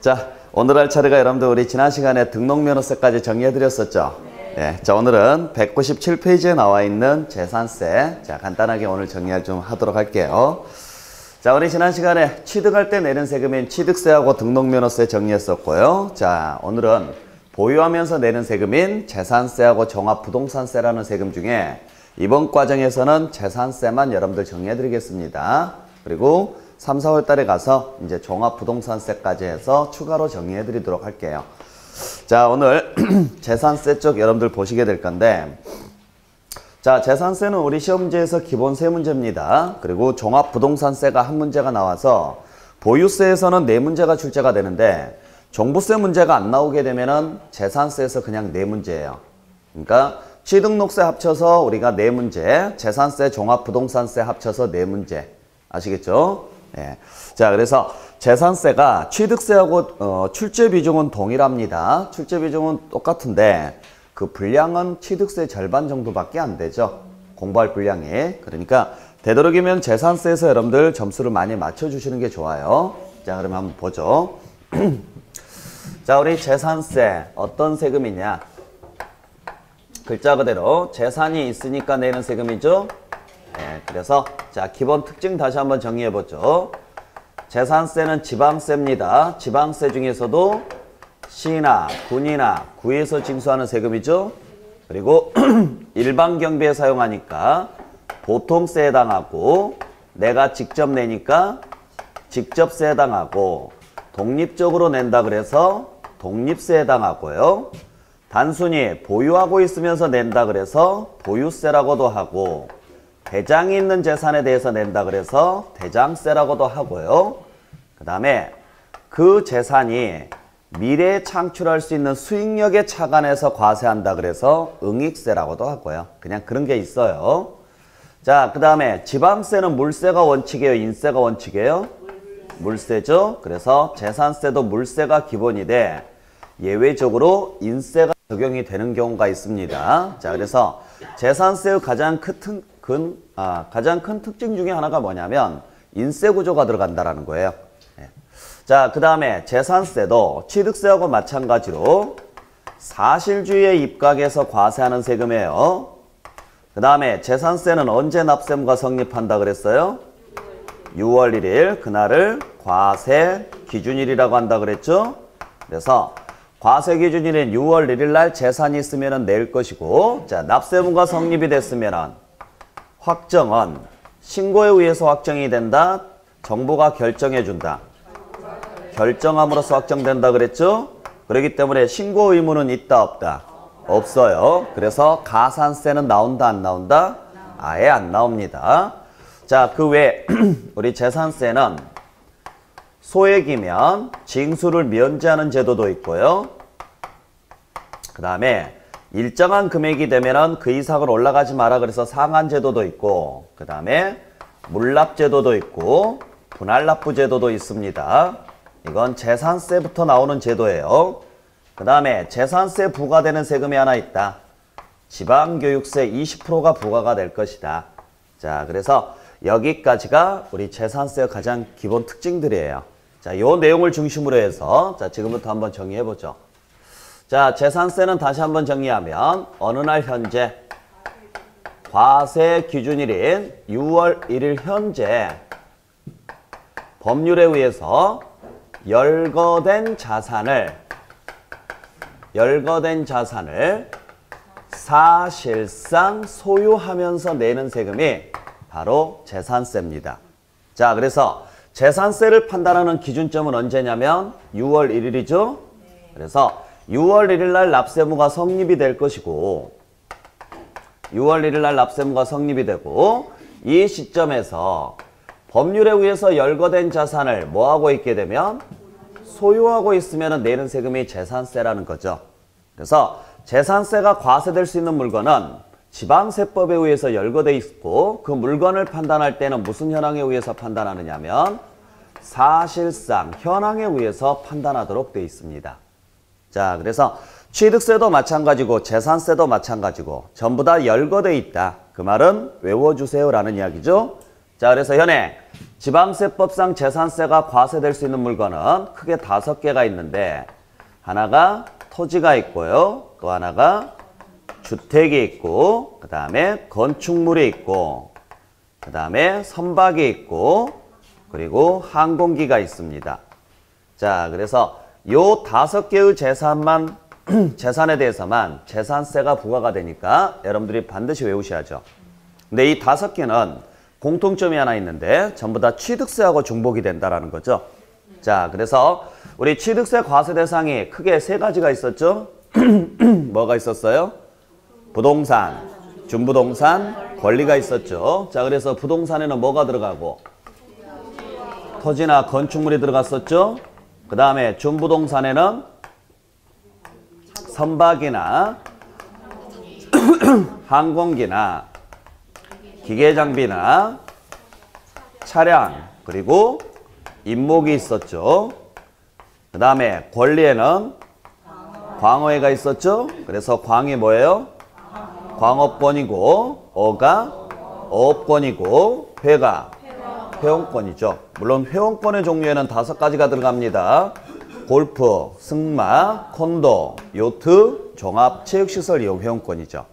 자, 오늘 할 차례가 여러분들 우리 지난 시간에 등록면허세까지 정리해드렸었죠? 네. 자, 오늘은 197페이지에 나와 있는 재산세. 자, 간단하게 오늘 정리를 좀 하도록 할게요. 자, 우리 지난 시간에 취득할 때 내는 세금인 취득세하고 등록면허세 정리했었고요. 자, 오늘은 보유하면서 내는 세금인 재산세하고 종합부동산세라는 세금 중에 이번 과정에서는 재산세만 여러분들 정리해드리겠습니다. 그리고 3, 4월 달에 가서 이제 종합부동산세까지 해서 추가로 정리해드리도록 할게요. 자, 오늘 재산세 쪽 여러분들 보시게 될 건데, 자, 재산세는 우리 시험 문제에서 기본 3문제입니다. 그리고 종합부동산세가 한 문제가 나와서 보유세에서는 4문제가 출제가 되는데 종부세 문제가 안 나오게 되면은 재산세에서 그냥 4문제예요. 그러니까 취득록세 합쳐서 우리가 4문제, 재산세, 종합부동산세 합쳐서 4문제. 아시겠죠? 네. 자, 그래서 재산세가 취득세하고 출제 비중은 동일합니다. 출제 비중은 똑같은데 그 분량은 취득세 절반 정도밖에 안 되죠. 공부할 분량이. 그러니까 되도록이면 재산세에서 여러분들 점수를 많이 맞춰주시는 게 좋아요. 자, 그러면 한번 보죠. 자, 우리 재산세 어떤 세금이냐? 글자 그대로 재산이 있으니까 내는 세금이죠. 네, 그래서 자, 기본 특징 다시 한번 정리해 보죠. 재산세는 지방세입니다. 지방세 중에서도 시나 군이나 구에서 징수하는 세금이죠. 그리고 일반 경비에 사용하니까 보통세에 해당하고, 내가 직접 내니까 직접세에 해당하고, 독립적으로 낸다 그래서 독립세에 해당하고요. 단순히 보유하고 있으면서 낸다 그래서 보유세라고도 하고, 대장이 있는 재산에 대해서 낸다 그래서 대장세라고도 하고요. 그 다음에 그 재산이 미래에 창출할 수 있는 수익력에 차관해서 과세한다 그래서 응익세라고도 하고요. 그냥 그런 게 있어요. 자, 그 다음에 지방세는 물세가 원칙이에요? 인세가 원칙이에요? 물세죠. 그래서 재산세도 물세가 기본이 돼 예외적으로 인세가 적용이 되는 경우가 있습니다. 자, 그래서 재산세의 가장 큰 특징 중에 하나가 뭐냐면 인세 구조가 들어간다라는 거예요. 네. 자, 그 다음에 재산세도 취득세하고 마찬가지로 사실주의에 입각해서 과세하는 세금이에요. 그 다음에 재산세는 언제 납세무가 성립한다 그랬어요? 6월 1일, 그날을 과세 기준일이라고 한다 그랬죠? 그래서 과세 기준일인 6월 1일 날 재산이 있으면 낼 것이고, 자, 납세무가 성립이 됐으면 확정은 신고에 의해서 확정이 된다. 정부가 결정해 준다. 결정함으로써 확정된다 그랬죠? 그렇기 때문에 신고 의무는 있다 없다? 없어요. 그래서 가산세는 나온다 안 나온다? 아예 안 나옵니다. 자, 그 외에 우리 재산세는 소액이면 징수를 면제하는 제도도 있고요. 그 다음에 일정한 금액이 되면은 그 이상으로 올라가지 마라 그래서 상한 제도도 있고, 그 다음에 물납 제도도 있고 분할납부 제도도 있습니다. 이건 재산세부터 나오는 제도예요. 그 다음에 재산세 부과되는 세금이 하나 있다. 지방교육세 20%가 부과가 될 것이다. 자, 그래서 여기까지가 우리 재산세의 가장 기본 특징들이에요. 자, 요 내용을 중심으로 해서 자, 지금부터 한번 정리해 보죠. 자, 재산세는 다시 한번 정리하면 어느 날 현재 과세 기준일인 6월 1일 현재 법률에 의해서 열거된 자산을 사실상 소유하면서 내는 세금이 바로 재산세입니다. 자, 그래서 재산세를 판단하는 기준점은 언제냐면 6월 1일이죠. 그래서 6월 1일 날 납세무가 성립이 될 것이고, 6월 1일 날 납세무가 성립이 되고, 이 시점에서 법률에 의해서 열거된 자산을 뭐하고 있게 되면 소유하고 있으면 내는 세금이 재산세라는 거죠. 그래서 재산세가 과세될 수 있는 물건은 지방세법에 의해서 열거돼 있고, 그 물건을 판단할 때는 무슨 현황에 의해서 판단하느냐면 사실상 현황에 의해서 판단하도록 돼 있습니다. 자, 그래서 취득세도 마찬가지고 재산세도 마찬가지고 전부 다 열거돼 있다. 그 말은 외워주세요라는 이야기죠. 자, 그래서 현행 지방세법상 재산세가 과세될 수 있는 물건은 크게 5개가 있는데 하나가 토지가 있고요. 또 하나가 주택이 있고 그 다음에 건축물이 있고 그 다음에 선박이 있고 그리고 항공기가 있습니다. 자, 그래서 요 5개의 재산만 재산에 대해서만 재산세가 부과가 되니까 여러분들이 반드시 외우셔야죠. 근데 이 5개는 공통점이 하나 있는데 전부 다 취득세하고 중복이 된다라는 거죠. 자, 그래서 우리 취득세 과세 대상이 크게 3가지가 있었죠. 뭐가 있었어요? 부동산, 준부동산, 권리가 있었죠. 자, 그래서 부동산에는 뭐가 들어가고? 토지나 건축물이 들어갔었죠. 그 다음에 준부동산에는 선박이나 항공기나 기계장비나 차량 그리고 임목이 있었죠. 그 다음에 권리에는 광어회가 있었죠. 그래서 광이 뭐예요? 광어권이고 어가 어업권이고 회가 회원권이죠. 물론 회원권의 종류에는 5가지가 들어갑니다. 골프, 승마, 콘도, 요트, 종합체육시설 이용 회원권이죠.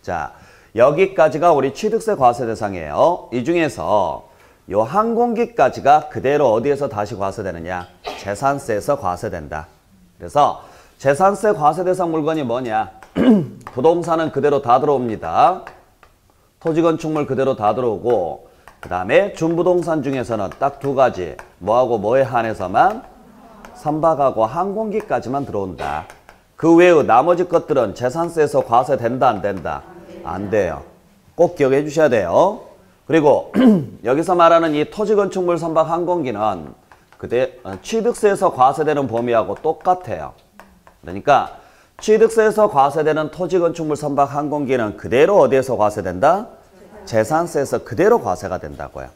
자, 여기까지가 우리 취득세 과세 대상이에요. 이 중에서 요 항공기까지가 그대로 어디에서 다시 과세되느냐? 재산세에서 과세된다. 그래서 재산세 과세 대상 물건이 뭐냐? 부동산은 그대로 다 들어옵니다. 토지 건축물 그대로 다 들어오고 그 다음에 준부동산 중에서는 딱 2가지 뭐하고 뭐에 한해서만 선박하고 항공기까지만 들어온다. 그 외의 나머지 것들은 재산세에서 과세된다 안 된다? 안 돼요. 꼭 기억해 주셔야 돼요. 그리고 여기서 말하는 이 토지 건축물 선박 항공기는 취득세에서 과세되는 범위하고 똑같아요. 그러니까 취득세에서 과세되는 토지 건축물 선박 항공기는 그대로 어디에서 과세된다? 재산세에서 그대로 과세가 된다고요.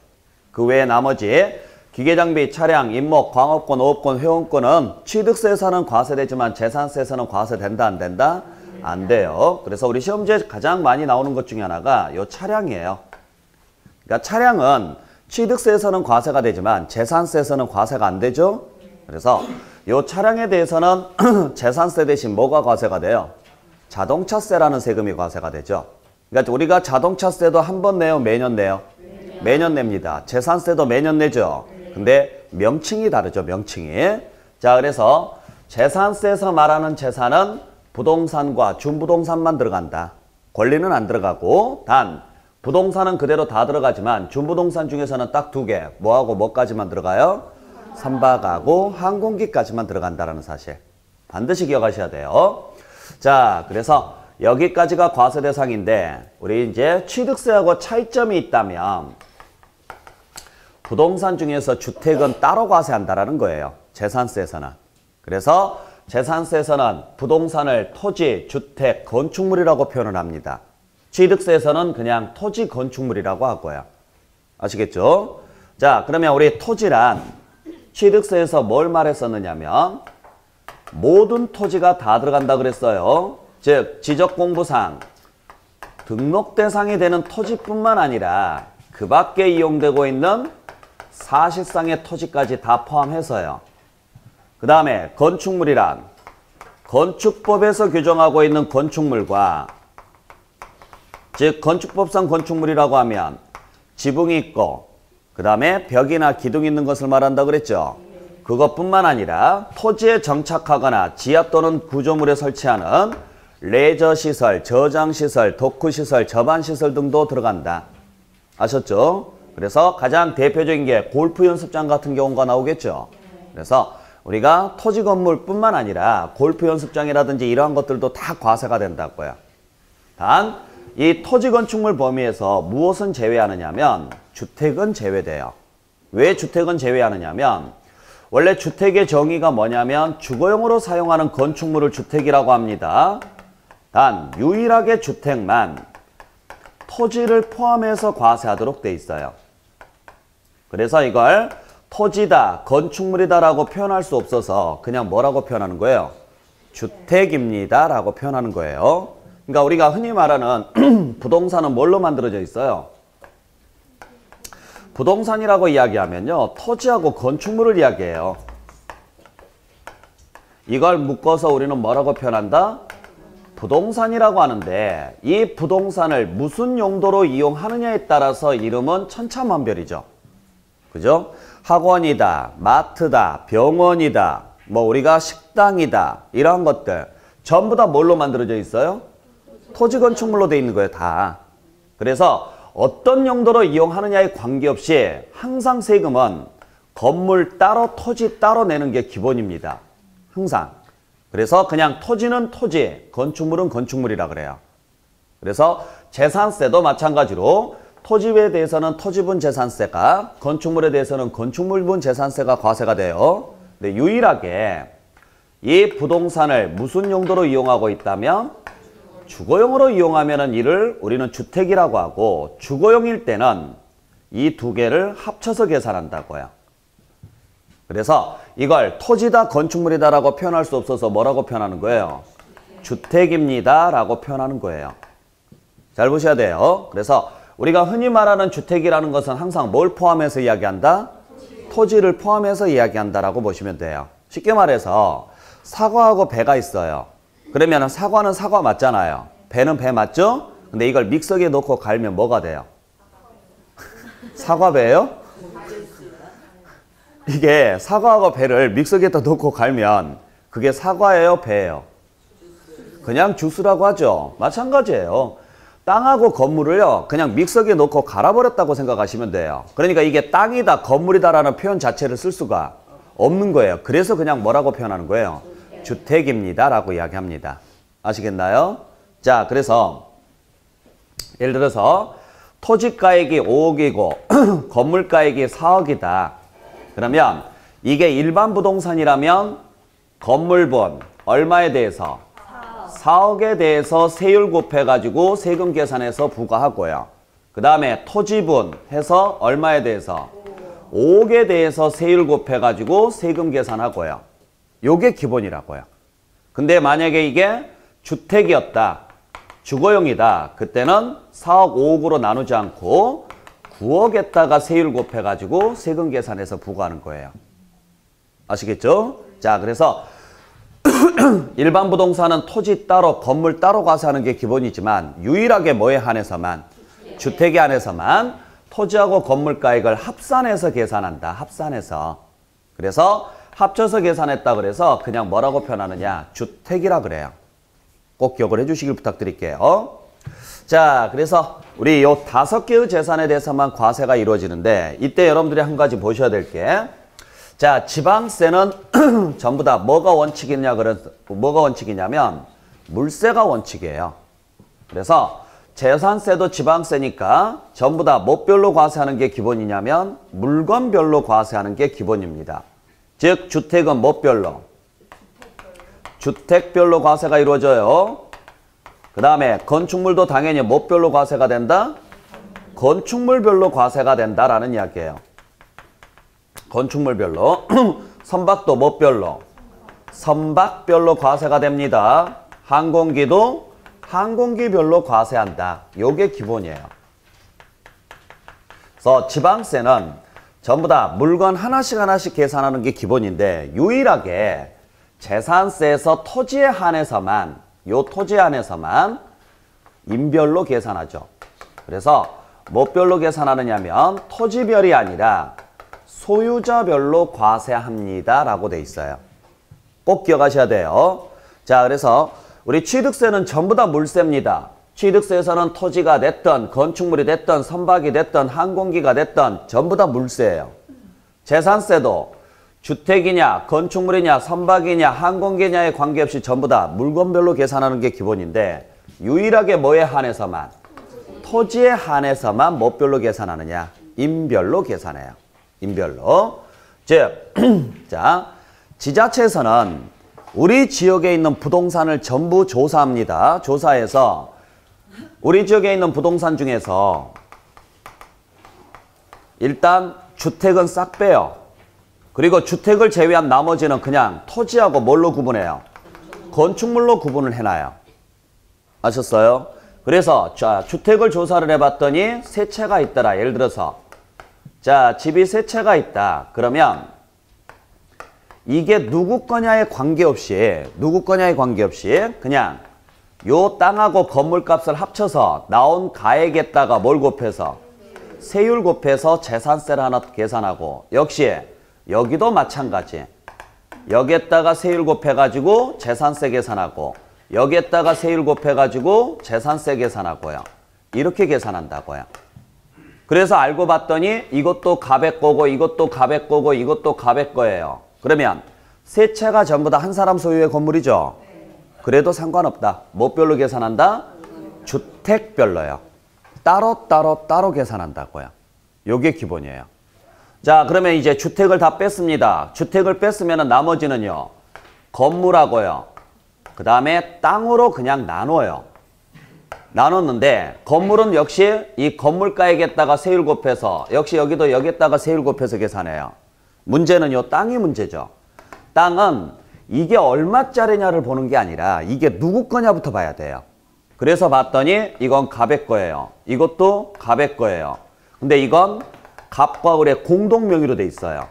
그 외에 나머지 기계장비, 차량, 임목, 광업권, 어업권, 회원권은 취득세에서는 과세되지만 재산세에서는 과세된다 안 된다? 안 돼요. 그래서 우리 시험지에 가장 많이 나오는 것 중에 하나가 이 차량이에요. 그러니까 차량은 취득세에서는 과세가 되지만 재산세에서는 과세가 안 되죠. 그래서 이 차량에 대해서는 재산세 대신 뭐가 과세가 돼요? 자동차세라는 세금이 과세가 되죠. 그러니까 우리가 자동차세도 한 번 내요? 매년 내요? 매년 냅니다. 재산세도 매년 내죠. 근데 명칭이 다르죠. 명칭이. 자, 그래서 재산세에서 말하는 재산은 부동산과 준부동산만 들어간다. 권리는 안 들어가고 단 부동산은 그대로 다 들어가지만 준부동산 중에서는 딱 2개. 뭐하고 뭐까지만 들어가요? 선박하고 항공기까지만 들어간다는 사실. 반드시 기억하셔야 돼요. 자, 그래서 여기까지가 과세 대상인데 우리 이제 취득세하고 차이점이 있다면 부동산 중에서 주택은 따로 과세한다라는 거예요. 재산세에서는. 그래서 재산세에서는 부동산을 토지, 주택, 건축물이라고 표현을 합니다. 취득세에서는 그냥 토지, 건축물이라고 하고요. 아시겠죠? 자, 그러면 우리 토지란 취득세에서 뭘 말했었느냐면 모든 토지가 다 들어간다 그랬어요. 즉 지적공부상 등록 대상이 되는 토지뿐만 아니라 그 밖에 이용되고 있는 사실상의 토지까지 다 포함해서요. 그 다음에 건축물이란 건축법에서 규정하고 있는 건축물과 즉 건축법상 건축물이라고 하면 지붕이 있고 그 다음에 벽이나 기둥이 있는 것을 말한다 그랬죠. 그것뿐만 아니라 토지에 정착하거나 지하 또는 구조물에 설치하는 레저시설, 저장시설, 도크시설, 접안시설 등도 들어간다. 아셨죠? 그래서 가장 대표적인 게 골프 연습장 같은 경우가 나오겠죠. 그래서 우리가 토지 건물뿐만 아니라 골프 연습장이라든지 이러한 것들도 다 과세가 된다고요. 단 이 토지 건축물 범위에서 무엇은 제외하느냐면 주택은 제외돼요. 왜 주택은 제외하느냐면 원래 주택의 정의가 뭐냐면 주거용으로 사용하는 건축물을 주택이라고 합니다. 단 유일하게 주택만 토지를 포함해서 과세하도록 돼 있어요. 그래서 이걸 토지다, 건축물이다 라고 표현할 수 없어서 그냥 뭐라고 표현하는 거예요? 주택입니다 라고 표현하는 거예요. 그러니까 우리가 흔히 말하는 부동산은 뭘로 만들어져 있어요? 부동산이라고 이야기하면요. 토지하고 건축물을 이야기해요. 이걸 묶어서 우리는 뭐라고 표현한다? 부동산이라고 하는데 이 부동산을 무슨 용도로 이용하느냐에 따라서 이름은 천차만별이죠. 그죠? 학원이다, 마트다, 병원이다, 뭐 우리가 식당이다 이런 것들 전부 다 뭘로 만들어져 있어요? 토지 건축물로 돼 있는 거예요. 다. 그래서 어떤 용도로 이용하느냐에 관계없이 항상 세금은 건물 따로 토지 따로 내는 게 기본입니다. 항상. 그래서 그냥 토지는 토지, 건축물은 건축물이라 그래요. 그래서 재산세도 마찬가지로 토지에 대해서는 토지분 재산세가, 건축물에 대해서는 건축물분 재산세가 과세가 돼요. 근데 유일하게 이 부동산을 무슨 용도로 이용하고 있다면 주거용으로 이용하면은 이를 우리는 주택이라고 하고 주거용일 때는 이 두 개를 합쳐서 계산한다고요. 그래서 이걸 토지다 건축물이다 라고 표현할 수 없어서 뭐라고 표현하는 거예요? 주택입니다 라고 표현하는 거예요. 잘 보셔야 돼요. 그래서 우리가 흔히 말하는 주택이라는 것은 항상 뭘 포함해서 이야기한다? 토지를 포함해서 이야기한다라고 보시면 돼요. 쉽게 말해서 사과하고 배가 있어요. 그러면 사과는 사과 맞잖아요. 배는 배 맞죠? 근데 이걸 믹서기에 넣고 갈면 뭐가 돼요? 사과배예요? 이게 사과하고 배를 믹서기에다 넣고 갈면 그게 사과예요? 배예요? 그냥 주스라고 하죠. 마찬가지예요. 땅하고 건물을요. 그냥 믹서기에 넣고 갈아버렸다고 생각하시면 돼요. 그러니까 이게 땅이다 건물이다라는 표현 자체를 쓸 수가 없는 거예요. 그래서 그냥 뭐라고 표현하는 거예요? 주택입니다 라고 이야기합니다. 아시겠나요? 자, 그래서 예를 들어서 토지가액이 5억이고 건물가액이 4억이다. 그러면 이게 일반 부동산이라면 건물분 얼마에 대해서? 4억에 대해서 세율 곱해가지고 세금 계산해서 부과하고요. 그 다음에 토지분 해서 얼마에 대해서? 5억에 대해서 세율 곱해가지고 세금 계산하고요. 요게 기본이라고요. 근데 만약에 이게 주택이었다. 주거용이다. 그때는 4억 5억으로 나누지 않고 9억에다가 세율 곱해가지고 세금 계산해서 부과하는 거예요. 아시겠죠? 자, 그래서 일반 부동산은 토지 따로 건물 따로 과세하는 게 기본이지만 유일하게 뭐에 한해서만? 주택에 한해서만 토지하고 건물가액을 합산해서 계산한다. 합산해서. 그래서 합쳐서 계산했다 그래서 그냥 뭐라고 표현하느냐? 주택이라 그래요. 꼭 기억을 해주시길 부탁드릴게요. 자, 그래서 우리 요 5개의 재산에 대해서만 과세가 이루어지는데 이때 여러분들이 한 가지 보셔야 될 게 자, 지방세는 전부 다 뭐가 원칙이냐면 물세가 원칙이에요. 그래서 재산세도 지방세니까 전부 다 뭐별로 과세하는 게 기본이냐면 물건별로 과세하는 게 기본입니다. 즉 주택은 뭐별로? 주택별로 과세가 이루어져요. 그 다음에 건축물도 당연히 뭐별로 과세가 된다? 건축물별로 과세가 된다라는 이야기예요. 건축물별로. 선박도 뭐별로? 선박별로 과세가 됩니다. 항공기도 항공기별로 과세한다. 요게 기본이에요. 그래서 지방세는 전부 다 물건 하나씩 계산하는 게 기본인데 유일하게 재산세에서 토지에 한해서만 요 토지에 한해서만 인별로 계산하죠. 그래서 뭐별로 계산하느냐면 토지별이 아니라 소유자별로 과세합니다 라고 돼 있어요. 꼭 기억하셔야 돼요. 자, 그래서 우리 취득세는 전부 다 물세입니다. 취득세에서는 토지가 됐든 건축물이 됐든 선박이 됐든 항공기가 됐든 전부 다 물세예요. 재산세도 주택이냐 건축물이냐 선박이냐 항공기냐에 관계없이 전부 다 물건별로 계산하는 게 기본인데 유일하게 뭐에 한해서만? 토지에 한해서만 뭐별로 계산하느냐? 인별로 계산해요. 인별로. 즉, 자, 지자체에서는 우리 지역에 있는 부동산을 전부 조사합니다. 조사해서 우리 지역에 있는 부동산 중에서 일단 주택은 싹 빼요. 그리고 주택을 제외한 나머지는 그냥 토지하고 뭘로 구분해요? 건축물로 구분을 해놔요. 아셨어요? 그래서 자, 주택을 조사를 해봤더니 세 채가 있더라. 예를 들어서 자, 집이 세 채가 있다. 그러면 이게 누구 거냐에 관계없이 그냥 요 땅하고 건물값을 합쳐서 나온 가액에다가 뭘 곱해서 세율 곱해서 재산세를 하나 계산하고, 역시 여기도 마찬가지. 여기에다가 세율 곱해가지고 재산세 계산하고, 여기에다가 세율 곱해가지고 재산세 계산하고요. 이렇게 계산한다고요. 그래서 알고 봤더니 이것도 갑의 거고 이것도 갑의 거고 이것도 갑의 거예요. 그러면 세 채가 전부 다 한 사람 소유의 건물이죠. 그래도 상관없다. 뭐 별로 계산한다? 주택별로요. 따로 계산한다고요. 요게 기본이에요. 자, 그러면 이제 주택을 다 뺐습니다. 주택을 뺐으면 나머지는요, 건물하고요, 그 다음에 땅으로 그냥 나눠요. 나눴는데 건물은 역시 이 건물가액에다가 세율 곱해서, 역시 여기도 여기에다가 세율 곱해서 계산해요. 문제는 요 땅이 문제죠. 땅은 이게 얼마짜리냐를 보는 게 아니라 이게 누구 거냐부터 봐야 돼요. 그래서 봤더니 이건 갑의 거예요. 이것도 갑의 거예요. 근데 이건 갑과 을의 공동 명의로 돼 있어요.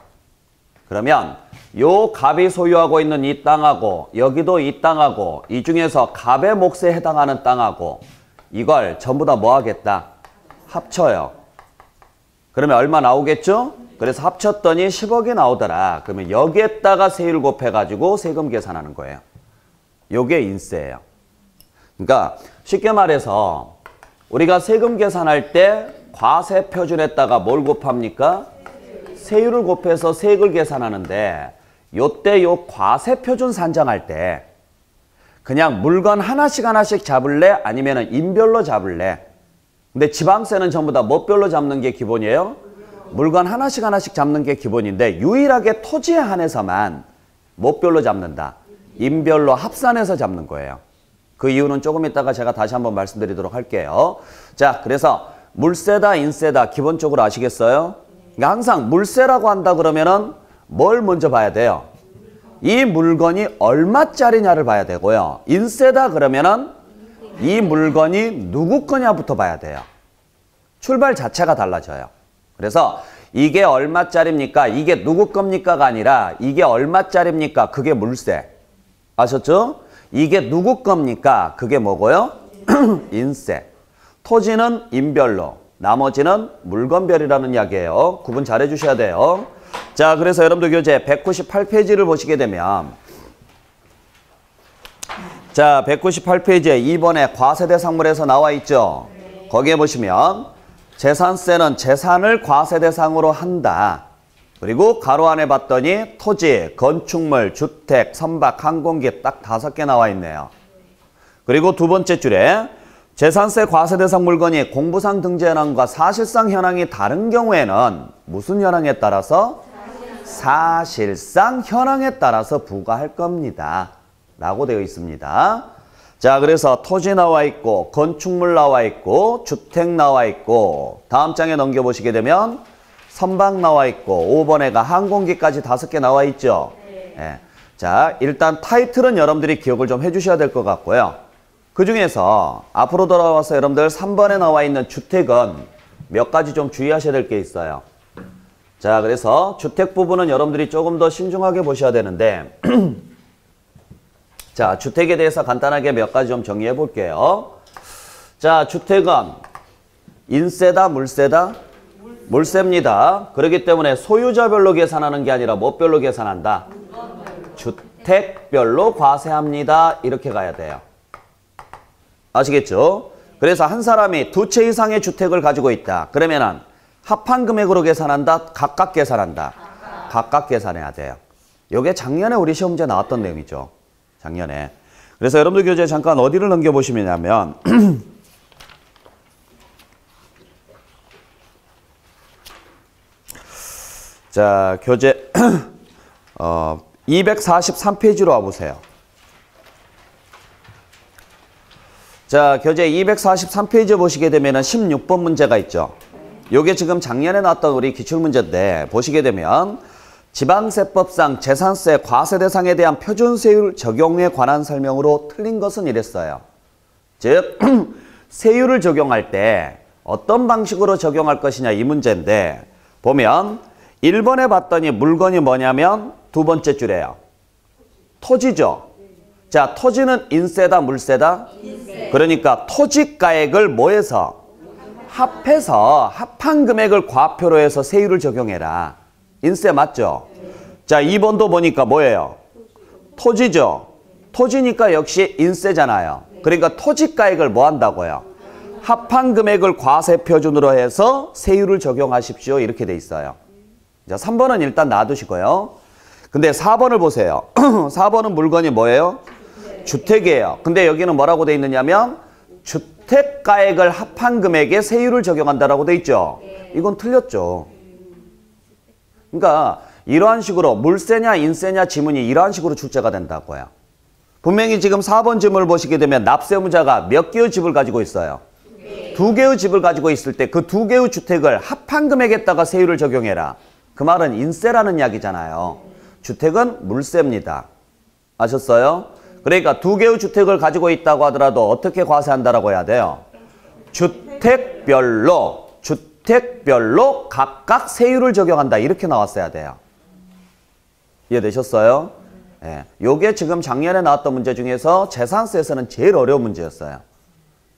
그러면 요 갑이 소유하고 있는 이 땅하고 여기도 이 땅하고 이 중에서 갑의 몫에 해당하는 땅하고 이걸 전부 다 뭐 하겠다? 합쳐요. 그러면 얼마 나오겠죠? 그래서 합쳤더니 10억이 나오더라. 그러면 여기에다가 세율 곱해가지고 세금 계산하는 거예요. 요게 인세예요. 그러니까 쉽게 말해서 우리가 세금 계산할 때 과세 표준에다가 뭘 곱합니까? 세율을 곱해서 세액을 계산하는데, 요때 요 과세 표준 산정할 때 그냥 물건 하나씩 잡을래? 아니면 인별로 잡을래? 근데 지방세는 전부 다 뭐 별로 잡는 게 기본이에요? 물건 하나씩 잡는 게 기본인데, 유일하게 토지에 한해서만 뭐 별로 잡는다? 인별로 합산해서 잡는 거예요. 그 이유는 조금 이따가 제가 다시 한번 말씀드리도록 할게요. 자, 그래서 물세다, 인세다 기본적으로 아시겠어요? 그러니까 항상 물세라고 한다 그러면은 뭘 먼저 봐야 돼요? 이 물건이 얼마짜리냐를 봐야 되고요. 인세다 그러면은 이 물건이 누구 거냐부터 봐야 돼요. 출발 자체가 달라져요. 그래서 이게 얼마짜리입니까? 이게 누구 겁니까가 아니라 이게 얼마짜리입니까? 그게 물세. 아셨죠? 이게 누구 겁니까? 그게 뭐고요? 인세. 토지는 인별로, 나머지는 물건별이라는 이야기예요. 구분 잘 해주셔야 돼요. 자, 그래서 여러분들 교재 198페이지를 보시게 되면, 자, 198페이지에 2번에 과세대상물에서 나와 있죠. 거기에 보시면 재산세는 재산을 과세대상으로 한다. 그리고 가로 안에 봤더니 토지, 건축물, 주택, 선박, 항공기 딱 5개 나와 있네요. 그리고 두 번째 줄에 재산세 과세대상 물건이 공부상 등재 현황과 사실상 현황이 다른 경우에는 무슨 현황에 따라서? 사실상 현황에 따라서 부과할 겁니다. 라고 되어 있습니다. 자, 그래서 토지 나와 있고 건축물 나와 있고 주택 나와 있고, 다음 장에 넘겨보시게 되면 선박 나와 있고 5번에가 항공기까지 5개 나와 있죠. 네. 자, 일단 타이틀은 여러분들이 기억을 좀 해주셔야 될 것 같고요. 그 중에서 앞으로 돌아와서 여러분들 3번에 나와 있는 주택은 몇 가지 좀 주의하셔야 될 게 있어요. 자, 그래서 주택 부분은 여러분들이 조금 더 신중하게 보셔야 되는데 자, 주택에 대해서 간단하게 몇 가지 좀 정리해 볼게요. 자, 주택은 인세다, 물세다? 물세입니다. 그렇기 때문에 소유자별로 계산하는 게 아니라 뭐 별로 계산한다? 주택별로 과세합니다. 이렇게 가야 돼요. 아시겠죠? 그래서 한 사람이 2채 이상의 주택을 가지고 있다. 그러면은 합한 금액으로 계산한다? 각각 계산한다? 각각 계산해야 돼요. 이게 작년에 우리 시험 문제 나왔던 내용이죠. 작년에. 그래서 여러분들 교재에 잠깐 어디를 넘겨보시면 자, 교재 243페이지로 와보세요. 자, 교재 243페이지 보시게 되면 16번 문제가 있죠. 요게 지금 작년에 나왔던 우리 기출문제인데, 보시게 되면 지방세법상 재산세 과세 대상에 대한 표준세율 적용에 관한 설명으로 틀린 것은 이랬어요. 즉 세율을 적용할 때 어떤 방식으로 적용할 것이냐 이 문제인데, 보면 1번에 봤더니 물건이 뭐냐면 두 번째 줄이에요. 토지죠. 자, 토지는 인세다, 물세다? 인세. 그러니까 토지가액을 뭐해서? 합해서 합한 금액을 과표로 해서 세율을 적용해라. 인세 맞죠? 자, 2번도 보니까 뭐예요? 토지죠. 토지니까 역시 인세잖아요. 그러니까 토지가액을 뭐 한다고요? 합한 금액을 과세 표준으로 해서 세율을 적용하십시오. 이렇게 돼 있어요. 자, 3번은 일단 놔두시고요. 근데 4번을 보세요. 4번은 물건이 뭐예요? 주택이에요. 근데 여기는 뭐라고 돼 있느냐면 주택가액을 합한 금액에 세율을 적용한다라고 돼 있죠. 이건 틀렸죠. 그러니까 이러한 식으로 물세냐 인세냐 지문이 이러한 식으로 출제가 된다고요. 분명히 지금 4번 지문을 보시게 되면 납세무자가 몇 개의 집을 가지고 있어요? 두 개의 집을 가지고 있을 때 그 두 개의 주택을 합한 금액에다가 세율을 적용해라. 그 말은 인세라는 이야기잖아요. 주택은 물세입니다. 아셨어요? 그러니까 두 개의 주택을 가지고 있다고 하더라도 어떻게 과세한다라고 해야 돼요? 주택별로 각각 세율을 적용한다. 이렇게 나왔어야 돼요. 이해되셨어요? 예. 요게 지금 작년에 나왔던 문제 중에서 재산세에서는 제일 어려운 문제였어요.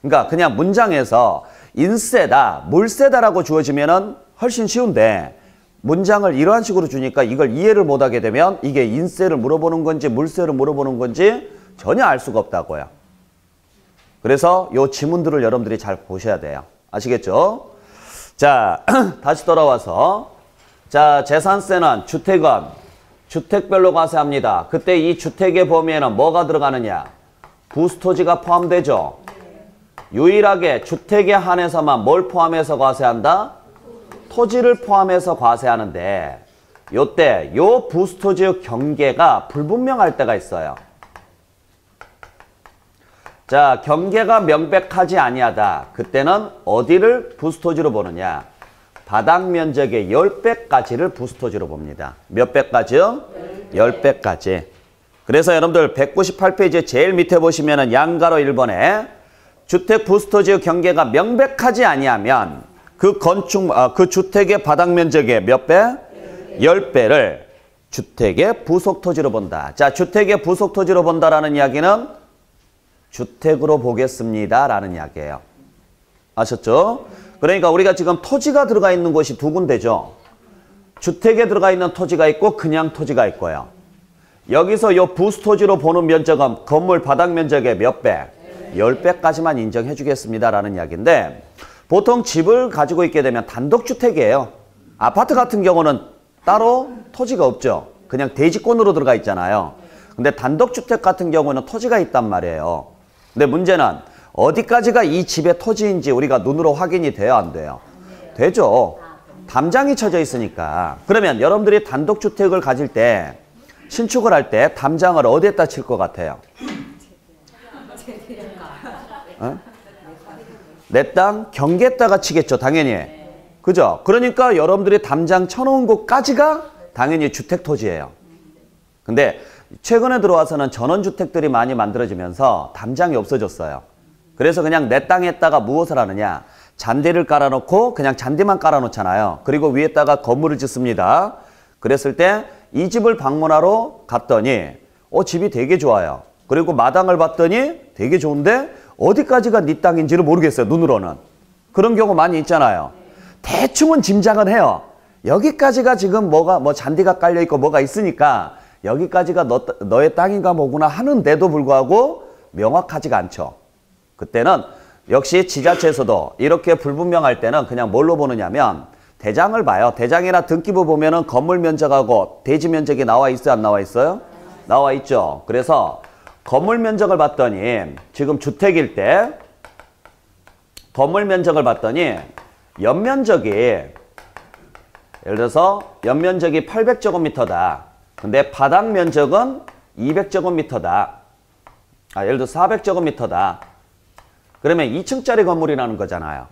그러니까 그냥 문장에서 인세다, 물세다라고 주어지면은 훨씬 쉬운데 문장을 이러한 식으로 주니까 이걸 이해를 못하게 되면 이게 인세를 물어보는 건지 물세를 물어보는 건지 전혀 알 수가 없다고요. 그래서 요 지문들을 여러분들이 잘 보셔야 돼요. 아시겠죠? 자, 다시 돌아와서 자, 재산세는 주택은 주택별로 과세합니다. 그때 이 주택의 범위에는 뭐가 들어가느냐? 부수토지가 포함되죠. 유일하게 주택에 한해서만 뭘 포함해서 과세한다? 토지를 포함해서 과세하는데 요때 요 부수토지의 경계가 불분명할 때가 있어요. 자, 경계가 명백하지 아니하다. 그때는 어디를 부수토지로 보느냐? 바닥 면적의 10배까지를 부수토지로 봅니다. 몇 배까지요? 10배까지. 그래서 여러분들 198페이지 제일 밑에 보시면은 양가로 1번에 주택 부수토지의 경계가 명백하지 아니하면 그 주택의 바닥 면적의 몇 배? 10배를 주택의 부속토지로 본다. 자, 주택의 부속토지로 본다라는 이야기는 주택으로 보겠습니다. 라는 이야기예요. 아셨죠? 그러니까 우리가 지금 토지가 들어가 있는 곳이 두 군데죠. 주택에 들어가 있는 토지가 있고 그냥 토지가 있고요. 여기서 요 부수토지로 보는 면적은 건물 바닥 면적의 몇 배? 10배까지만 인정해 주겠습니다. 라는 이야기인데 보통 집을 가지고 있게 되면 단독주택이에요. 아파트 같은 경우는 따로 토지가 없죠. 그냥 대지권으로 들어가 있잖아요. 근데 단독주택 같은 경우는 토지가 있단 말이에요. 근데 문제는 어디까지가 이 집의 토지인지 우리가 눈으로 확인이 돼야 안 돼요? 되죠. 담장이 쳐져 있으니까. 그러면 여러분들이 단독주택을 가질 때 신축을 할 때 담장을 어디에다 칠 것 같아요? 어? 내 땅 경계에다가 치겠죠. 당연히. 그죠? 그러니까 여러분들이 담장 쳐놓은 곳까지가 당연히 주택토지예요. 근데 최근에 들어와서는 전원주택들이 많이 만들어지면서 담장이 없어졌어요. 그래서 그냥 내 땅에다가 무엇을 하느냐? 잔디를 깔아놓고 그냥 잔디만 깔아놓잖아요. 그리고 위에다가 건물을 짓습니다. 그랬을 때 이 집을 방문하러 갔더니 집이 되게 좋아요. 그리고 마당을 봤더니 되게 좋은데 어디까지가 네 땅인지를 모르겠어요. 눈으로는. 그런 경우 많이 있잖아요. 대충은 짐작은 해요. 여기까지가 지금 뭐 잔디가 깔려있고 뭐가 있으니까 여기까지가 너의 땅인가 뭐구나 하는데도 불구하고 명확하지가 않죠. 그때는 역시 지자체에서도 이렇게 불분명할 때는 그냥 뭘로 보느냐면 대장을 봐요. 대장이나 등기부 보면은 건물 면적하고 대지 면적이 나와 있어요? 안 나와 있어요? 나와 있죠. 그래서 건물 면적을 봤더니 지금 주택일 때 건물 면적을 봤더니 연면적이 예를 들어서 연면적이 800제곱미터다. 근데 바닥 면적은 200제곱미터다. 예를 들어 400제곱미터다. 그러면 2층짜리 건물이라는 거잖아요.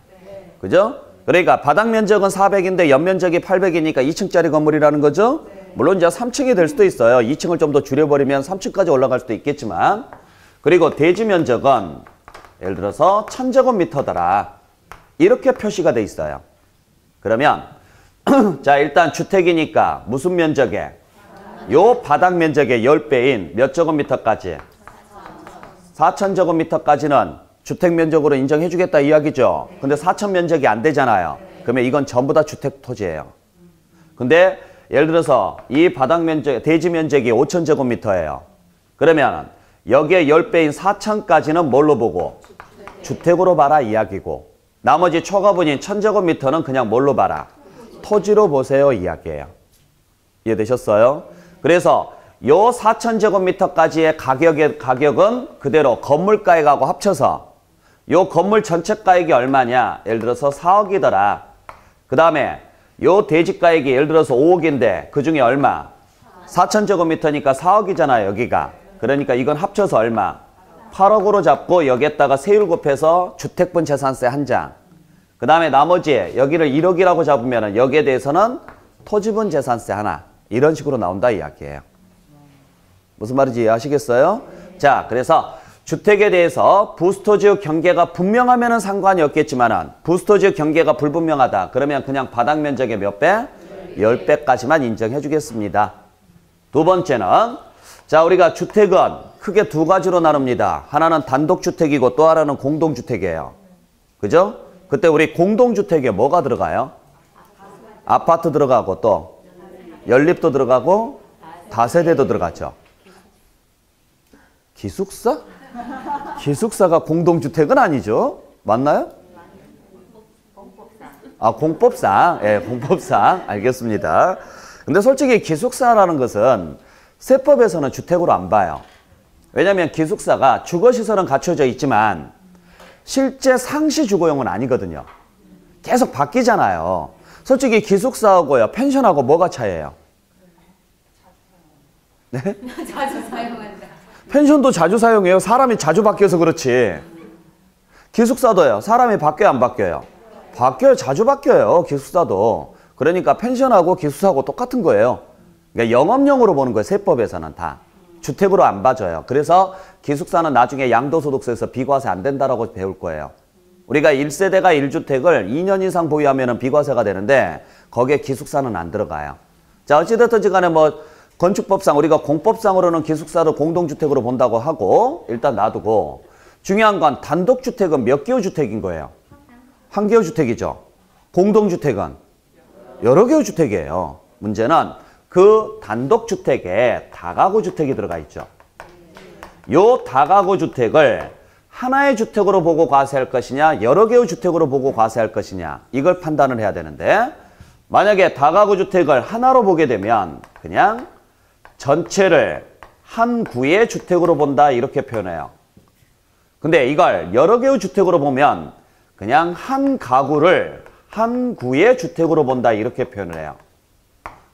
그죠? 그러니까 바닥 면적은 400인데 연면적이 800이니까 2층짜리 건물이라는 거죠? 물론 이제 3층이 될 수도 있어요. 2층을 좀 더 줄여버리면 3층까지 올라갈 수도 있겠지만. 그리고 대지 면적은 예를 들어서 1000제곱미터더라. 이렇게 표시가 돼 있어요. 그러면 자, 일단 주택이니까 무슨 면적에? 요 바닥 면적의 10배인 몇 제곱미터까지? 4,000제곱미터까지는 주택 면적으로 인정해 주겠다 이야기죠. 근데 4,000 면적이 안 되잖아요. 그러면 이건 전부 다 주택 토지예요. 근데 예를 들어서 이 바닥 면적, 대지 면적이 5,000제곱미터예요. 그러면 여기에 10배인 4,000까지는 뭘로 보고? 주택으로 봐라 이야기고, 나머지 초과분인 1,000제곱미터는 그냥 뭘로 봐라? 토지로 보세요 이야기예요. 이해되셨어요? 그래서 요 4,000제곱미터까지의 가격은 그대로 건물가액하고 합쳐서 요 건물 전체 가액이 얼마냐? 예를 들어서 4억이더라. 그 다음에 요 대지가액이 예를 들어서 5억인데 그 중에 얼마? 4,000제곱미터니까 4억이잖아요 여기가. 그러니까 이건 합쳐서 얼마? 8억으로 잡고 여기에다가 세율 곱해서 주택분 재산세 한 장. 그 다음에 나머지 여기를 1억이라고 잡으면 여기에 대해서는 토지분 재산세 하나. 이런 식으로 나온다 이야기예요. 무슨 말인지 이해하시겠어요? 자, 그래서 주택에 대해서 부수토지의 경계가 분명하면 상관이 없겠지만은 부수토지의 경계가 불분명하다. 그러면 그냥 바닥 면적의 몇 배? 10배까지만 인정해 주겠습니다. 두 번째는 자, 우리가 주택은 크게 두 가지로 나눕니다. 하나는 단독주택이고 또 하나는 공동주택이에요. 그죠? 그때 우리 공동주택에 뭐가 들어가요? 아파트 들어가고 또 연립도 들어가고 다세대도 들어가죠. 기숙사? 기숙사가 공동주택은 아니죠? 맞나요? 아, 공법상. 예, 공법상. 알겠습니다. 근데 솔직히 기숙사라는 것은 세법에서는 주택으로 안 봐요. 왜냐하면 기숙사가 주거시설은 갖춰져 있지만 실제 상시 주거용은 아니거든요. 계속 바뀌잖아요. 솔직히 기숙사하고요, 펜션하고 뭐가 차이예요? 네? 자주 사용한다. 펜션도 자주 사용해요. 사람이 자주 바뀌어서 그렇지. 기숙사도요. 사람이 바뀌어요, 안 바뀌어요? 바뀌어요. 자주 바뀌어요. 기숙사도. 그러니까 펜션하고 기숙사하고 똑같은 거예요. 그러니까 영업용으로 보는 거예요. 세법에서는 다. 주택으로 안 봐줘요. 그래서 기숙사는 나중에 양도소득세에서 비과세 안 된다라고 배울 거예요. 우리가 1세대가 1주택을 2년 이상 보유하면 비과세가 되는데 거기에 기숙사는 안 들어가요. 자, 어찌됐든지 간에 뭐 건축법상 우리가 공법상으로는 기숙사를 공동주택으로 본다고 하고 일단 놔두고, 중요한 건 단독주택은 몇 개의 주택인 거예요? 한 개의 주택이죠. 공동주택은 여러 개의 주택이에요. 문제는 그 단독주택에 다가구 주택이 들어가 있죠. 요 다가구 주택을 하나의 주택으로 보고 과세할 것이냐 여러 개의 주택으로 보고 과세할 것이냐, 이걸 판단을 해야 되는데, 만약에 다가구 주택을 하나로 보게 되면 그냥 전체를 한 구의 주택으로 본다 이렇게 표현해요. 근데 이걸 여러 개의 주택으로 보면 그냥 한 가구를 한 구의 주택으로 본다 이렇게 표현을 해요.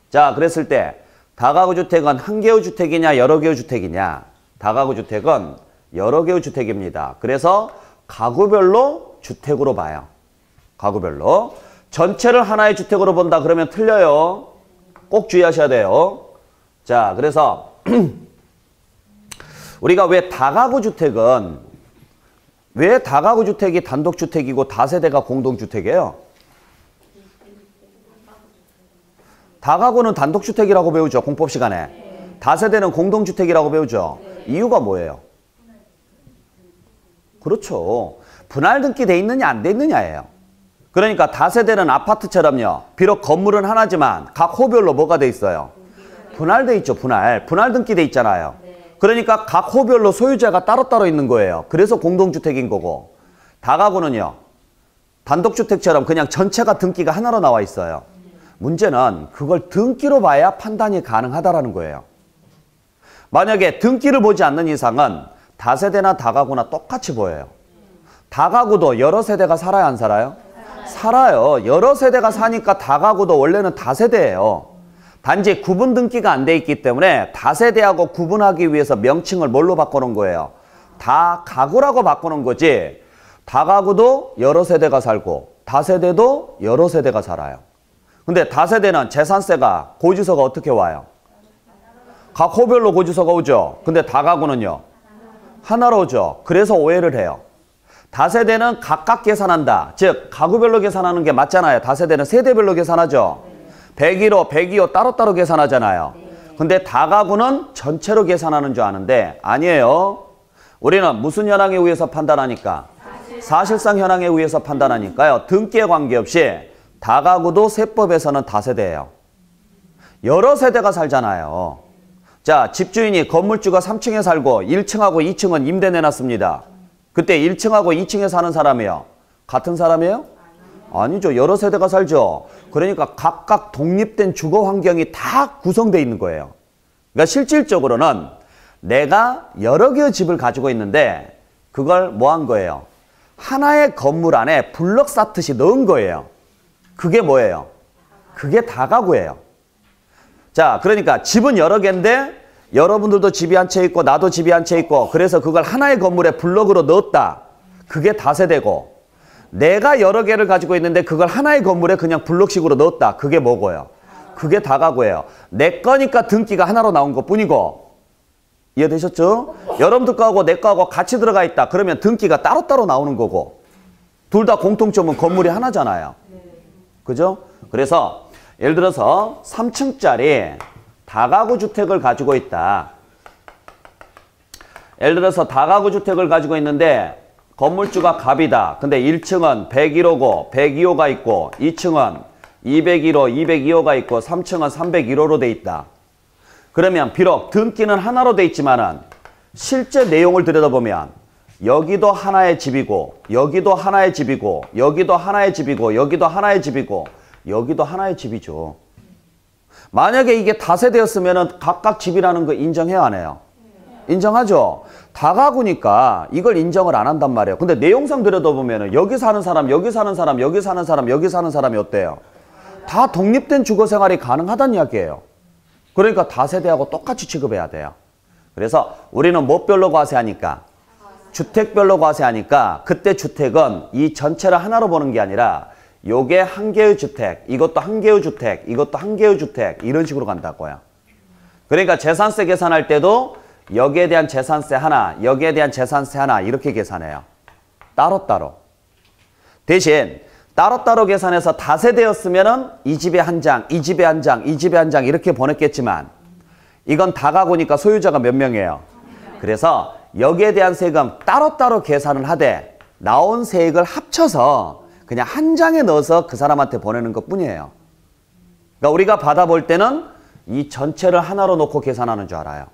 자, 그랬을 때 다가구 주택은 한 개의 주택이냐 여러 개의 주택이냐? 다가구 주택은 여러 개의 주택입니다. 그래서 가구별로 주택으로 봐요. 가구별로. 전체를 하나의 주택으로 본다 그러면 틀려요. 꼭 주의하셔야 돼요. 자, 그래서 우리가 왜 다가구 주택은, 왜 다가구 주택이 단독주택이고 다세대가 공동주택이에요? 다가구는 단독주택이라고 배우죠. 공법 시간에. 다세대는 공동주택이라고 배우죠. 이유가 뭐예요? 그렇죠. 분할 등기돼 있느냐 안 돼 있느냐예요. 그러니까 다세대는 아파트처럼요. 비록 건물은 하나지만 각 호별로 뭐가 돼 있어요? 분할돼 있죠. 분할 등기돼 있잖아요. 그러니까 각 호별로 소유자가 따로따로 있는 거예요. 그래서 공동주택인 거고, 다가구는요. 단독주택처럼 그냥 전체가 등기가 하나로 나와 있어요. 문제는 그걸 등기로 봐야 판단이 가능하다라는 거예요. 만약에 등기를 보지 않는 이상은 다세대나 다가구나 똑같이 보여요. 다가구도 여러 세대가 살아요, 안 살아요? 살아요. 여러 세대가 사니까 다가구도 원래는 다세대예요. 단지 구분 등기가 안 돼 있기 때문에 다세대하고 구분하기 위해서 명칭을 뭘로 바꾸는 거예요? 다가구라고 바꾸는 거지. 다가구도 여러 세대가 살고 다세대도 여러 세대가 살아요. 근데 다세대는 재산세가 고지서가 어떻게 와요? 각 호별로 고지서가 오죠. 근데 다가구는요? 하나로 오죠. 그래서 오해를 해요. 다세대는 각각 계산한다. 즉 가구별로 계산하는 게 맞잖아요. 다세대는 세대별로 계산하죠. 101호, 102호 따로따로 계산하잖아요. 근데 다가구는 전체로 계산하는 줄 아는데 아니에요. 우리는 무슨 현황에 의해서 판단하니까? 사실상 현황에 의해서 판단하니까요. 등기에 관계없이 다가구도 세법에서는 다세대예요. 여러 세대가 살잖아요. 자, 집주인이 건물주가 3층에 살고 1층하고 2층은 임대 내놨습니다. 그때 1층하고 2층에 사는 사람이요. 같은 사람이에요? 아니죠. 여러 세대가 살죠. 그러니까 각각 독립된 주거 환경이 다 구성되어 있는 거예요. 그러니까 실질적으로는 내가 여러 개의 집을 가지고 있는데 그걸 뭐 한 거예요? 하나의 건물 안에 블럭 쌓듯이 넣은 거예요. 그게 뭐예요? 그게 다가구예요. 자, 그러니까 집은 여러 개인데 여러분들도 집이 한 채 있고 나도 집이 한 채 있고 그래서 그걸 하나의 건물에 블럭으로 넣었다. 그게 다세대고 내가 여러 개를 가지고 있는데 그걸 하나의 건물에 그냥 블럭식으로 넣었다. 그게 뭐고요? 그게 다가구예요. 내 거니까 등기가 하나로 나온 것뿐이고 이해되셨죠? 여러분들 거하고 내 거하고 같이 들어가 있다. 그러면 등기가 따로따로 나오는 거고 둘 다 공통점은 건물이 하나잖아요. 그죠? 그래서 예를 들어서 3층짜리 다가구 주택을 가지고 있다. 예를 들어서 다가구 주택을 가지고 있는데 건물주가 갑이다. 근데 1층은 101호고 102호가 있고 2층은 201호, 202호가 있고 3층은 301호로 돼 있다. 그러면 비록 등기는 하나로 돼 있지만은 실제 내용을 들여다보면 여기도 하나의 집이고 여기도 하나의 집이고 여기도 하나의 집이고 여기도 하나의 집이고 여기도 하나의 집이죠. 만약에 이게 다세대였으면 각각 집이라는 거 인정해야 안 해요? 인정하죠? 다가구니까 이걸 인정을 안 한단 말이에요. 근데 내용상 들여다보면 여기 사는 사람, 여기 사는 사람, 여기 사는 사람, 여기 사는 사람이 어때요? 다 독립된 주거생활이 가능하다는 이야기예요. 그러니까 다세대하고 똑같이 취급해야 돼요. 그래서 우리는 뭐별로 과세하니까? 주택별로 과세하니까 그때 주택은 이 전체를 하나로 보는 게 아니라 요게 한 개의 주택, 이것도 한 개의 주택, 이것도 한 개의 주택 이런 식으로 간다고요. 그러니까 재산세 계산할 때도 여기에 대한 재산세 하나, 여기에 대한 재산세 하나 이렇게 계산해요. 따로따로. 대신 따로따로 계산해서 다세대였으면은 이 집에 한 장, 이 집에 한 장, 이 집에 한 장 이렇게 보냈겠지만 이건 다가구니까 소유자가 몇 명이에요? 그래서 여기에 대한 세금 따로따로 계산을 하되 나온 세액을 합쳐서 그냥 한 장에 넣어서 그 사람한테 보내는 것 뿐이에요. 그러니까 우리가 받아볼 때는 이 전체를 하나로 놓고 계산하는 줄 알아요.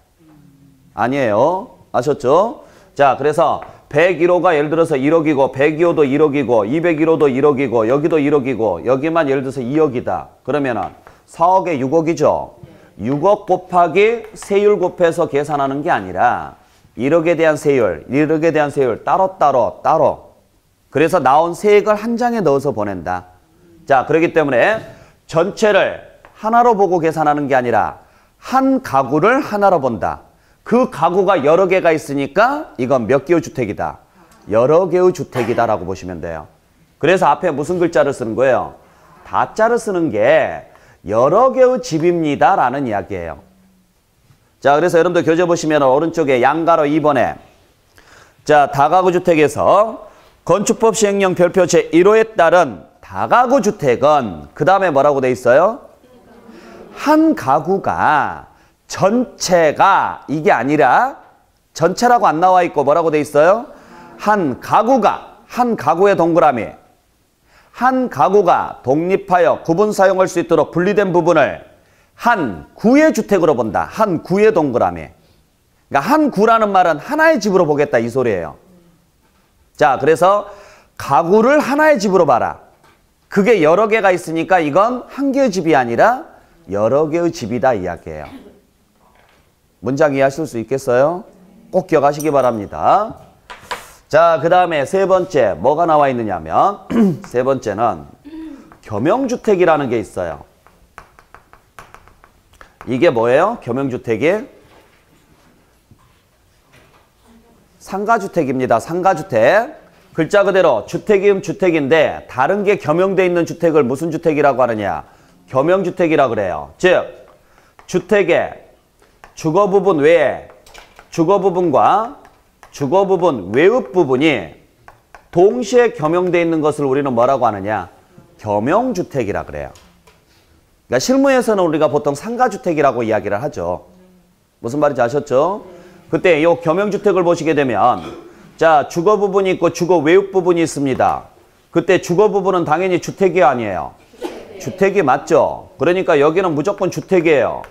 아니에요. 아셨죠? 자, 그래서 101호가 예를 들어서 1억이고 102호도 1억이고 201호도 1억이고 여기도 1억이고 여기만 예를 들어서 2억이다. 그러면은 4억에 6억이죠. 6억 곱하기 세율 곱해서 계산하는 게 아니라 1억에 대한 세율, 1억에 대한 세율 따로. 그래서 나온 세액을 한 장에 넣어서 보낸다. 자, 그렇기 때문에 전체를 하나로 보고 계산하는 게 아니라 한 가구를 하나로 본다. 그 가구가 여러 개가 있으니까 이건 몇 개의 주택이다. 여러 개의 주택이다라고 보시면 돼요. 그래서 앞에 무슨 글자를 쓰는 거예요? 다자를 쓰는 게 여러 개의 집입니다라는 이야기예요. 자, 그래서 여러분들 교재 보시면 오른쪽에 양가로 2번에 자, 다가구 주택에서 건축법 시행령 별표 제1호에 따른 다가구 주택은 그 다음에 뭐라고 돼 있어요? 한 가구가 전체가 이게 아니라 전체라고 안 나와 있고 뭐라고 돼 있어요? 한 가구가 한 가구의 동그라미 한 가구가 독립하여 구분 사용할 수 있도록 분리된 부분을 한 구의 주택으로 본다. 한 구의 동그라미. 그러니까 한 구라는 말은 하나의 집으로 보겠다 이 소리예요. 자, 그래서 가구를 하나의 집으로 봐라. 그게 여러 개가 있으니까 이건 한 개의 집이 아니라 여러 개의 집이다 이야기예요. 문장 이해하실 수 있겠어요? 꼭 기억하시기 바랍니다. 자, 그 다음에 세 번째 뭐가 나와 있느냐면 세 번째는 겸용주택이라는 게 있어요. 이게 뭐예요? 겸용주택이? 상가주택입니다. 상가주택. 글자 그대로 주택이면 주택인데 다른 게 겸용돼 있는 주택을 무슨 주택이라고 하느냐? 겸용주택이라고 그래요. 즉 주택의 주거 부분 외에 주거 부분과 주거 부분 외의 부분이 동시에 겸용돼 있는 것을 우리는 뭐라고 하느냐? 겸용주택이라 그래요. 그러니까 실무에서는 우리가 보통 상가주택이라고 이야기를 하죠. 무슨 말인지 아셨죠? 그때 이 겸용주택을 보시게 되면 자, 주거 부분이 있고 주거 외육 부분이 있습니다. 그때 주거 부분은 당연히 주택이 아니에요. 주택이 맞죠? 그러니까 여기는 무조건 주택이에요.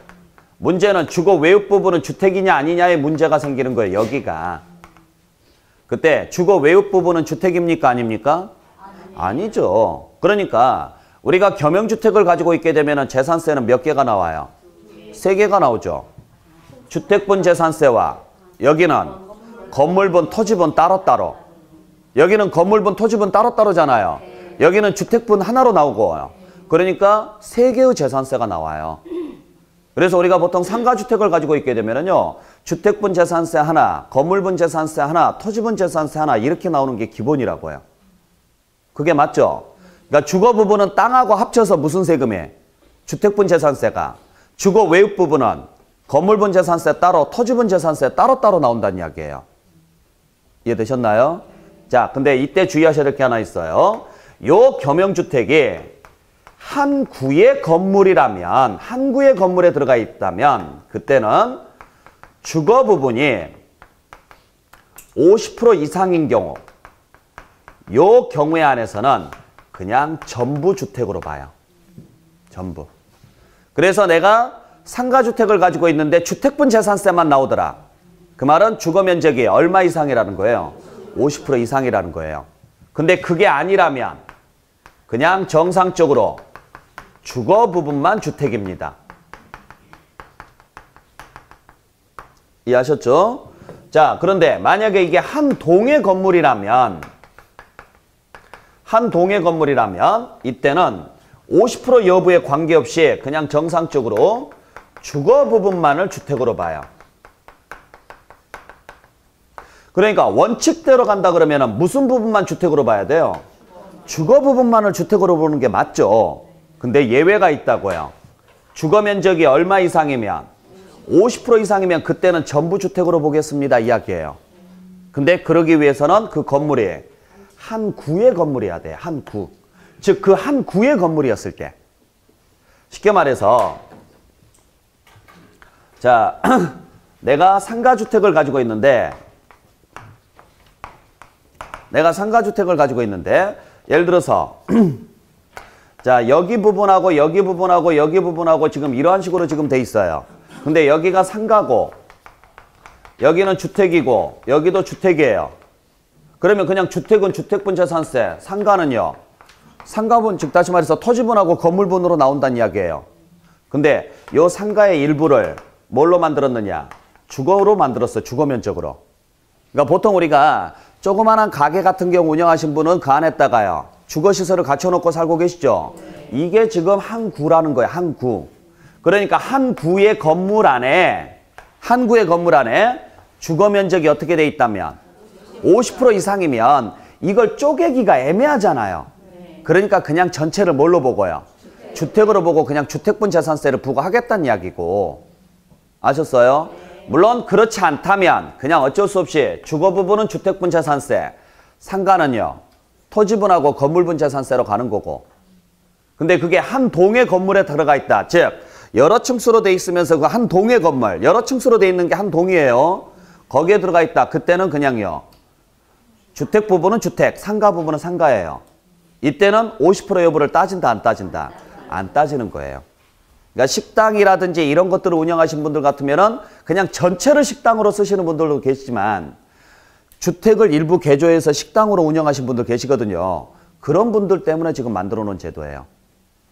문제는 주거 외육 부분은 주택이냐 아니냐의 문제가 생기는 거예요. 여기가. 그때 주거 외육 부분은 주택입니까? 아닙니까? 아니죠. 그러니까 우리가 겸용주택을 가지고 있게 되면 재산세는 몇 개가 나와요? 3개가 나오죠. 주택분 재산세와 여기는 건물분, 토지분 따로따로. 여기는 건물분, 토지분 따로따로잖아요. 여기는 주택분 하나로 나오고요. 그러니까 3개의 재산세가 나와요. 그래서 우리가 보통 상가주택을 가지고 있게 되면요. 주택분 재산세 하나, 건물분 재산세 하나, 토지분 재산세 하나 이렇게 나오는 게 기본이라고요. 그게 맞죠? 그러니까 주거 부분은 땅하고 합쳐서 무슨 세금이에요? 주택분 재산세가. 주거 외육 부분은 건물분 재산세 따로, 토지분 재산세 따로따로 나온다는 이야기예요. 이해되셨나요? 자, 근데 이때 주의하셔야 될 게 하나 있어요. 요 겸용주택이 한 구의 건물이라면, 한 구의 건물에 들어가 있다면 그때는 주거 부분이 50% 이상인 경우 요 경우에 한해서는 그냥 전부 주택으로 봐요. 전부. 그래서 내가 상가주택을 가지고 있는데 주택분 재산세만 나오더라. 그 말은 주거 면적이 얼마 이상이라는 거예요? 50% 이상이라는 거예요. 근데 그게 아니라면 그냥 정상적으로 주거 부분만 주택입니다. 이해하셨죠? 자, 그런데 만약에 이게 한 동의 건물이라면 이때는 50% 여부에 관계없이 그냥 정상적으로 주거 부분만을 주택으로 봐요. 그러니까 원칙대로 간다 그러면 무슨 부분만 주택으로 봐야 돼요? 주거 부분만을 주택으로 보는 게 맞죠. 근데 예외가 있다고요. 주거 면적이 얼마 이상이면 50% 이상이면 그때는 전부 주택으로 보겠습니다 이야기예요. 근데 그러기 위해서는 그 건물이 한 구의 건물이어야 돼. 한 구. 즉 그 한 구의 건물이었을 때. 쉽게 말해서 자, 내가 상가주택을 가지고 있는데 예를 들어서 자, 여기 부분하고 여기 부분하고 여기 부분하고 지금 이러한 식으로 지금 돼 있어요. 근데 여기가 상가고 여기는 주택이고 여기도 주택이에요. 그러면 그냥 주택은 주택분 재산세, 상가는요. 상가분, 즉 다시 말해서 토지분하고 건물분으로 나온다는 이야기예요. 근데 요 상가의 일부를 뭘로 만들었느냐? 주거로 만들었어요. 주거 면적으로. 그러니까 보통 우리가 조그마한 가게 같은 경우 운영하신 분은 그 안에다가요. 주거시설을 갖춰놓고 살고 계시죠? 이게 지금 한 구라는 거예요. 한 구. 그러니까 한 구의 건물 안에 주거 면적이 어떻게 돼 있다면 50% 이상이면 이걸 쪼개기가 애매하잖아요. 그러니까 그냥 전체를 뭘로 보고요? 주택으로 보고 그냥 주택분 재산세를 부과하겠다는 이야기고. 아셨어요? 물론 그렇지 않다면 그냥 어쩔 수 없이 주거 부분은 주택분 재산세, 상가는요. 토지분하고 건물분 재산세로 가는 거고. 근데 그게 한 동의 건물에 들어가 있다. 즉 여러 층수로 돼 있으면서 그 한 동의 건물, 여러 층수로 돼 있는 게 한 동이에요. 거기에 들어가 있다. 그때는 그냥요. 주택 부분은 주택, 상가 부분은 상가예요. 이때는 50% 여부를 따진다, 안 따진다? 안 따지는 거예요. 그러니까 식당이라든지 이런 것들을 운영하신 분들 같으면은 그냥 전체를 식당으로 쓰시는 분들도 계시지만 주택을 일부 개조해서 식당으로 운영하신 분들 계시거든요. 그런 분들 때문에 지금 만들어 놓은 제도예요.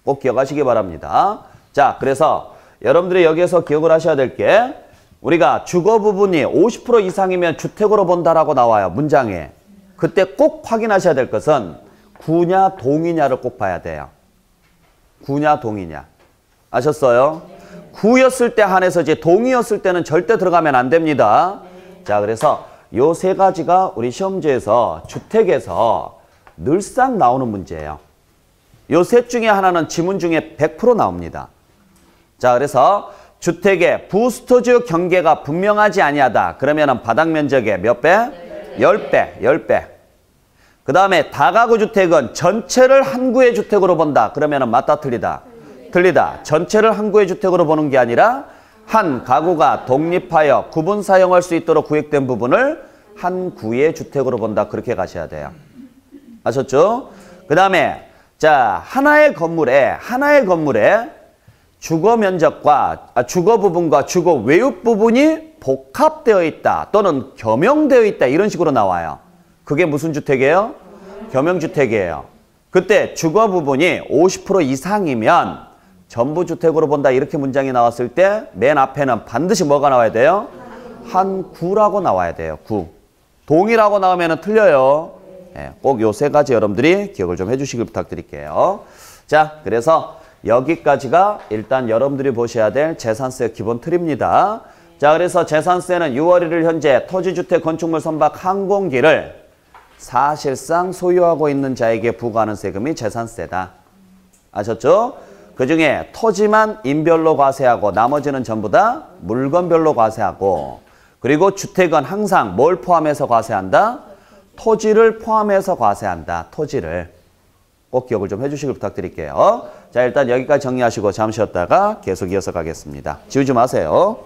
꼭 기억하시기 바랍니다. 자, 그래서 여러분들이 여기에서 기억을 하셔야 될 게 우리가 주거 부분이 50% 이상이면 주택으로 본다라고 나와요. 문장에. 그때 꼭 확인하셔야 될 것은 구냐 동이냐를 꼭 봐야 돼요. 구냐 동이냐. 아셨어요? 구였을 때 한해서지 동이었을 때는 절대 들어가면 안 됩니다. 자, 그래서 요 세 가지가 우리 시험지에서 주택에서 늘상 나오는 문제예요. 요 셋 중에 하나는 지문 중에 100% 나옵니다. 자, 그래서 주택의 부스토지오 경계가 분명하지 아니하다. 그러면은 바닥 면적의 몇 배? 10배, 10배. 그 다음에 다가구 주택은 전체를 한 구의 주택으로 본다. 그러면은 맞다 틀리다? 틀리다. 전체를 한 구의 주택으로 보는 게 아니라 한 가구가 독립하여 구분 사용할 수 있도록 구획된 부분을 한 구의 주택으로 본다. 그렇게 가셔야 돼요. 아셨죠? 그 다음에 자 하나의 건물에 주거 면적과 주거 부분과 주거 외유 부분이 복합되어 있다 또는 겸용되어 있다 이런 식으로 나와요. 그게 무슨 주택이에요? 겸용주택이에요. 그때 주거 부분이 50% 이상이면 전부 주택으로 본다 이렇게 문장이 나왔을 때 맨 앞에는 반드시 뭐가 나와야 돼요? 한 구라고 나와야 돼요. 구. 동이라고 나오면 틀려요. 네, 꼭 요 세 가지 여러분들이 기억을 좀 해주시길 부탁드릴게요. 자, 그래서 여기까지가 일단 여러분들이 보셔야 될 재산세 기본 틀입니다. 자, 그래서 재산세는 6월 1일 현재 토지주택 건축물 선박 항공기를 사실상 소유하고 있는 자에게 부과하는 세금이 재산세다. 아셨죠? 그중에 토지만 인별로 과세하고 나머지는 전부 다 물건별로 과세하고 그리고 주택은 항상 뭘 포함해서 과세한다? 토지를 포함해서 과세한다. 토지를. 꼭 기억을 좀 해주시길 부탁드릴게요. 자, 일단 여기까지 정리하시고 잠시 쉬었다가 계속 이어서 가겠습니다. 지우지 마세요.